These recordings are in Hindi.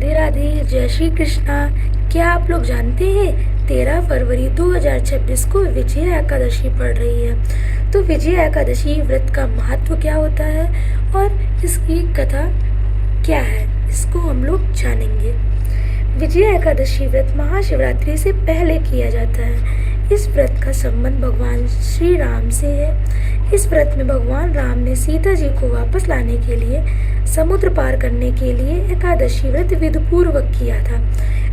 राधे राधे, जय श्री कृष्णा। क्या आप लोग जानते हैं 13 फरवरी 2026 को विजया एकादशी पड़ रही है। तो विजया एकादशी व्रत का महत्व क्या होता है और इसकी कथा क्या है, इसको हम लोग जानेंगे। विजया एकादशी व्रत महाशिवरात्रि से पहले किया जाता है। इस व्रत का संबंध भगवान श्री राम से है। इस व्रत में भगवान राम ने सीता जी को वापस लाने के लिए समुद्र पार करने के लिए एकादशी व्रत विधिपूर्वक किया था।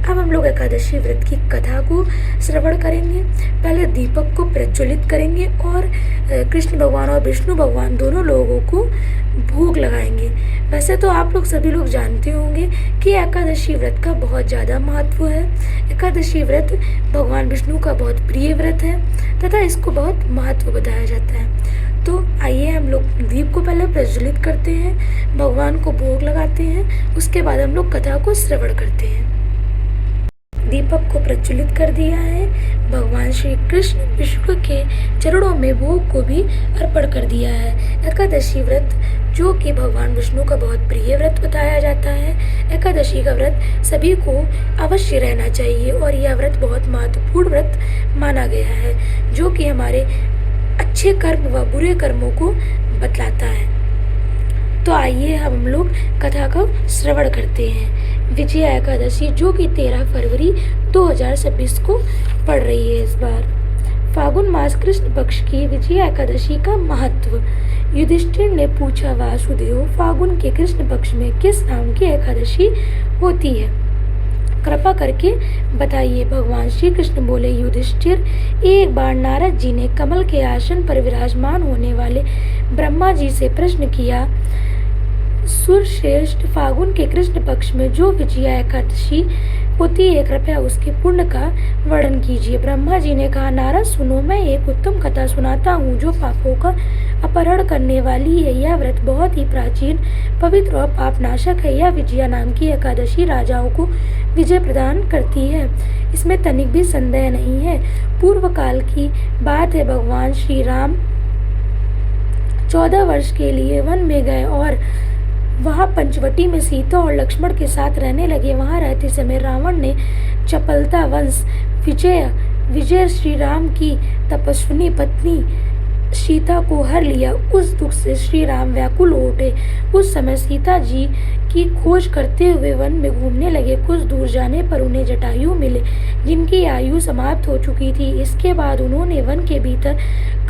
अब हम लोग एकादशी व्रत की कथा को श्रवण करेंगे। पहले दीपक को प्रज्वलित करेंगे और कृष्ण भगवान और विष्णु भगवान दोनों लोगों को भोग लगाएंगे। वैसे तो आप लोग सभी लोग जानते होंगे कि एकादशी व्रत का बहुत ज़्यादा महत्व है। एकादशी व्रत भगवान विष्णु का बहुत प्रिय व्रत है तथा इसको बहुत महत्व बताया जाता है। तो आइए हम लोग दीप को पहले प्रज्वलित करते हैं, भगवान को भोग लगाते हैं, उसके बाद हम लोग कथा को श्रवण करते हैं। दीपक को प्रज्वलित कर दिया है, भगवान श्री कृष्ण विष्णु के चरणों में भोग को भी अर्पण कर दिया है। एकादशी व्रत जो कि भगवान विष्णु का बहुत प्रिय व्रत बताया जाता है। एकादशी का व्रत सभी को अवश्य रहना चाहिए और यह व्रत बहुत महत्वपूर्ण व्रत माना गया है, जो कि हमारे अच्छे कर्म व बुरे कर्मों को बतलाता है। तो आइए हम लोग कथा का श्रवण करते हैं। विजया एकादशी जो कि 13 फरवरी 2026 को पड़ रही है इस बार। फागुन मास कृष्ण पक्ष की विजया एकादशी का महत्व। युधिष्ठिर ने पूछा, वासुदेव, फागुन के कृष्ण पक्ष में किस नाम की एकादशी होती है? कृपा करके बताइए। भगवान श्री कृष्ण बोले, युधिष्ठिर, एक बार नारद जी ने कमल के आसन पर विराजमान होने वाले ब्रह्मा जी से प्रश्न किया, सुरश्रेष्ठ, फागुन के कृष्ण पक्ष में जो विजया एकादशी होती है, कृपया उसके पुण्य का वर्णन कीजिए। ब्रह्मा जी ने कहा, नारद सुनो, मैं एक उत्तम कथा सुनाता हूँ जो पापों का अपहरण करने वाली है। यह व्रत बहुत ही प्राचीन, पवित्र और पापनाशक है। यह विजया नाम की एकादशी राजाओं को विजय प्रदान करती है, इसमें तनिक भी संदेह नहीं है। पूर्व काल की बात है, भगवान श्री राम 14 वर्ष के लिए वन में गए और वहाँ पंचवटी में सीता और लक्ष्मण के साथ रहने लगे। वहाँ रहते समय रावण ने चपलता वंश विजय श्री राम की तपस्विनी पत्नी सीता को हर लिया। उस दुख से श्री राम व्याकुल हो उठे। उस समय सीता जी की खोज करते हुए वन में घूमने लगे। कुछ दूर जाने पर उन्हें जटायु मिले, जिनकी आयु समाप्त हो चुकी थी। इसके बाद उन्होंने वन के भीतर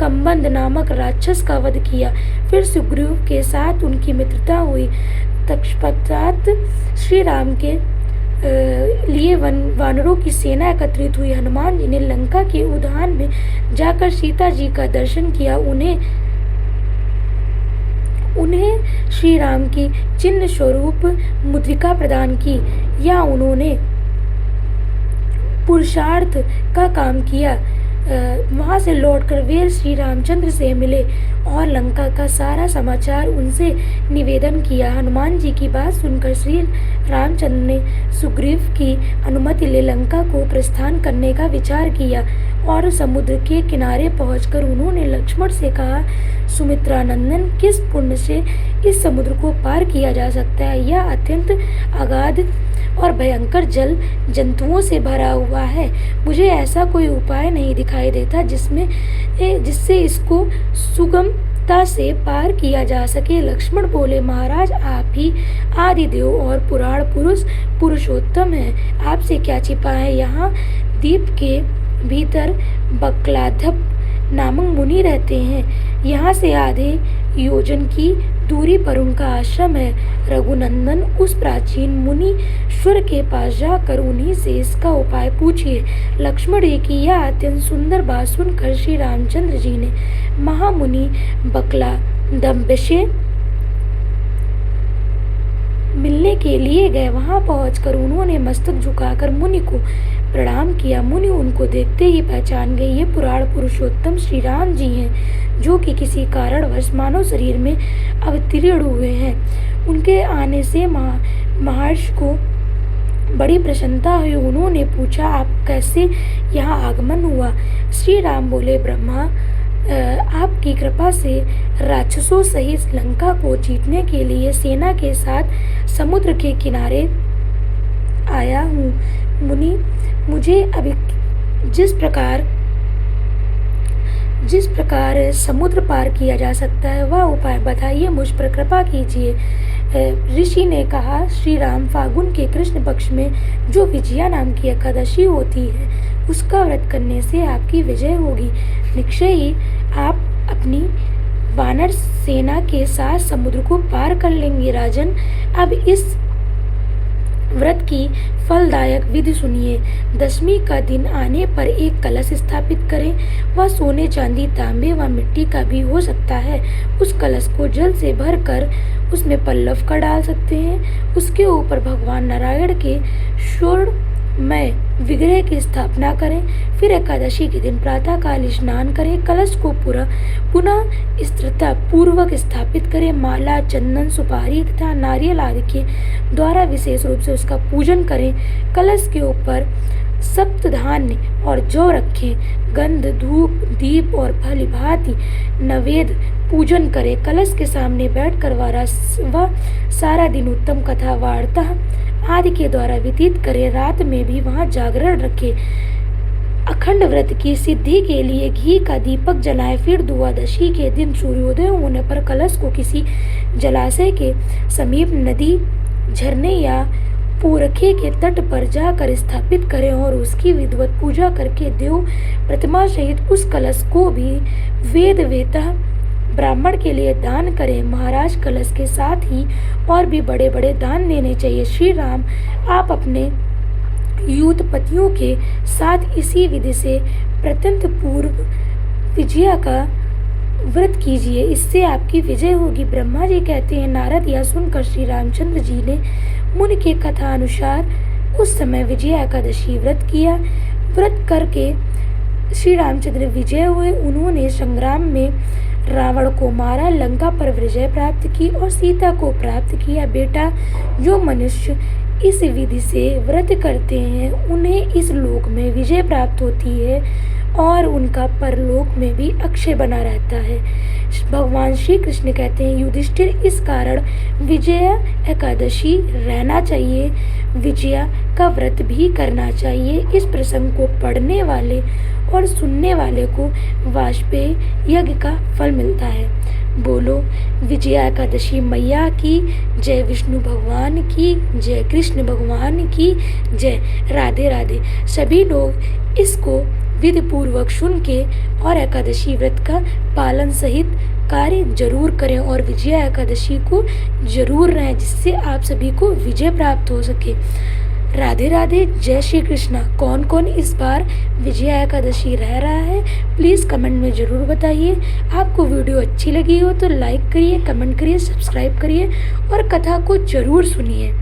कंबंद नामक राक्षस का वध किया। फिर सुग्रीव के साथ उनकी मित्रता हुई। तत्पश्चात श्री राम के लिए वानरों की सेना एकत्रित हुई। हनुमान जी ने लंका के उद्यान में जाकर सीता जी का दर्शन किया। उन्हें श्री राम की चिन्ह स्वरूप मुद्रिका प्रदान की, या उन्होंने पुरुषार्थ का काम किया। वहाँ से लौटकर वे श्री रामचंद्र से मिले और लंका का सारा समाचार उनसे निवेदन किया। हनुमान जी की बात सुनकर श्री रामचंद्र ने सुग्रीव की अनुमति ले लंका को प्रस्थान करने का विचार किया और समुद्र के किनारे पहुंचकर उन्होंने लक्ष्मण से कहा, सुमित्रा नंदन, किस पुण्य से इस समुद्र को पार किया जा सकता है? यह अत्यंत अगाध और भयंकर जल जंतुओं से भरा हुआ है। मुझे ऐसा कोई उपाय नहीं दिखाई देता जिससे इसको सुगमता से पार किया जा सके। लक्ष्मण बोले, महाराज, आप ही आदिदेव और पुराण पुरुषोत्तम हैं। आपसे क्या छिपा है? यहाँ दीप के भीतर बकलाधप नामक मुनि रहते हैं। यहाँ से आधे योजन की दूरी पर उनका आश्रम है। रघुनंदन, उस प्राचीन मुनीश्वर के पास जाकर उन्हीं से इसका उपाय पूछिए। लक्ष्मण जी की यह अत्यंत सुंदर बात सुनकर श्री रामचंद्र जी ने महामुनि बकलाधप से मिलने के लिए गए। वहां पहुंचकर उन्होंने मस्तक झुकाकर मुनि को प्रणाम किया। मुनि उनको देखते ही पहचान गए। ये पुराण पुरुषोत्तम श्री राम जी हैं, जो कि किसी कारणवश मानव शरीर में अवतीर्ण हुए हैं। उनके आने से महर्षि को बड़ी प्रसन्नता हुई। उन्होंने पूछा, आप कैसे यहाँ आगमन हुआ? श्री राम बोले, ब्रह्मा, आपकी कृपा से राक्षसों सहित लंका को जीतने के लिए सेना के साथ समुद्र के किनारे मुनि, मुझे अभी जिस प्रकार समुद्र पार किया जा सकता है वह उपाय बताइए, मुझ पर कृपा कीजिए। ऋषि ने कहा, श्री राम, फागुन के कृष्ण पक्ष में जो विजया नाम की एकादशी होती है उसका व्रत करने से आपकी विजय होगी। निश्चय ही आप अपनी वानर सेना के साथ समुद्र को पार कर लेंगे। राजन, अब इस व्रत की फलदायक विधि सुनिए। दशमी का दिन आने पर एक कलश स्थापित करें। वह सोने, चांदी, तांबे व मिट्टी का भी हो सकता है। उस कलश को जल से भरकर उसमें पल्लव का डाल सकते हैं। उसके ऊपर भगवान नारायण के स्वर्णमय विग्रह की स्थापना करें। फिर एकादशी के दिन प्रातःकाल स्नान करें। कलश को पुनः स्थिरता पूर्वक स्थापित करें। माला, चंदन, सुपारी तथा नारियल आदि के द्वारा विशेष रूप से उसका पूजन करें। कलश के ऊपर सप्तधान्य और जौ रखें। गंध, धूप, दीप और भली भांति नैवेद्य पूजन करें। कलश के सामने बैठकर वह सारा दिन उत्तम कथा वार्ता आदि के द्वारा व्यतीत करें। रात में भी वहां जागरण रखें। अखंड व्रत की सिद्धि के लिए घी का दीपक जलाएं। फिर द्वादशी के दिन सूर्योदय होने पर कलश को किसी जलाशय के समीप, नदी, झरने या पूरखे के तट पर जाकर स्थापित करें और उसकी विधिवत पूजा करके देव प्रतिमा सहित उस कलश को भी वेद वेता ब्राह्मण के लिए दान करें। महाराज, कलश के साथ ही और भी बड़े बड़े दान देने चाहिए। श्री राम, आप अपने युद्धपतियों के साथ इसी विधि से प्रत्यंत पूर्व विजया का व्रत कीजिए, इससे आपकी विजय होगी। ब्रह्मा जी कहते हैं, नारद यह सुनकर श्री रामचंद्र जी ने मुनि के कथा अनुसार उस समय विजया एकादशी व्रत किया। व्रत करके श्री रामचंद्र विजय हुए। उन्होंने संग्राम में रावण को मारा, लंका पर विजय प्राप्त की और सीता को प्राप्त किया। बेटा, जो मनुष्य इस विधि से व्रत करते हैं उन्हें इस लोक में विजय प्राप्त होती है और उनका परलोक में भी अक्षय बना रहता है। भगवान श्री कृष्ण कहते हैं, युधिष्ठिर, इस कारण विजया एकादशी रहना चाहिए, विजया का व्रत भी करना चाहिए। इस प्रसंग को पढ़ने वाले और सुनने वाले को वाजपेयी यज्ञ का फल मिलता है। बोलो विजया एकादशी मैया की जय, विष्णु भगवान की जय, कृष्ण भगवान की जय। राधे राधे। सभी लोग इसको विधि पूर्वक सुन के और एकादशी व्रत का पालन सहित कार्य जरूर करें और विजया एकादशी को जरूर रहें, जिससे आप सभी को विजय प्राप्त हो सके। राधे राधे। जय श्री कृष्णा। कौन कौन इस बार विजया एकादशी रह रहा है प्लीज़ कमेंट में ज़रूर बताइए। आपको वीडियो अच्छी लगी हो तो लाइक करिए, कमेंट करिए, सब्सक्राइब करिए और कथा को ज़रूर सुनिए।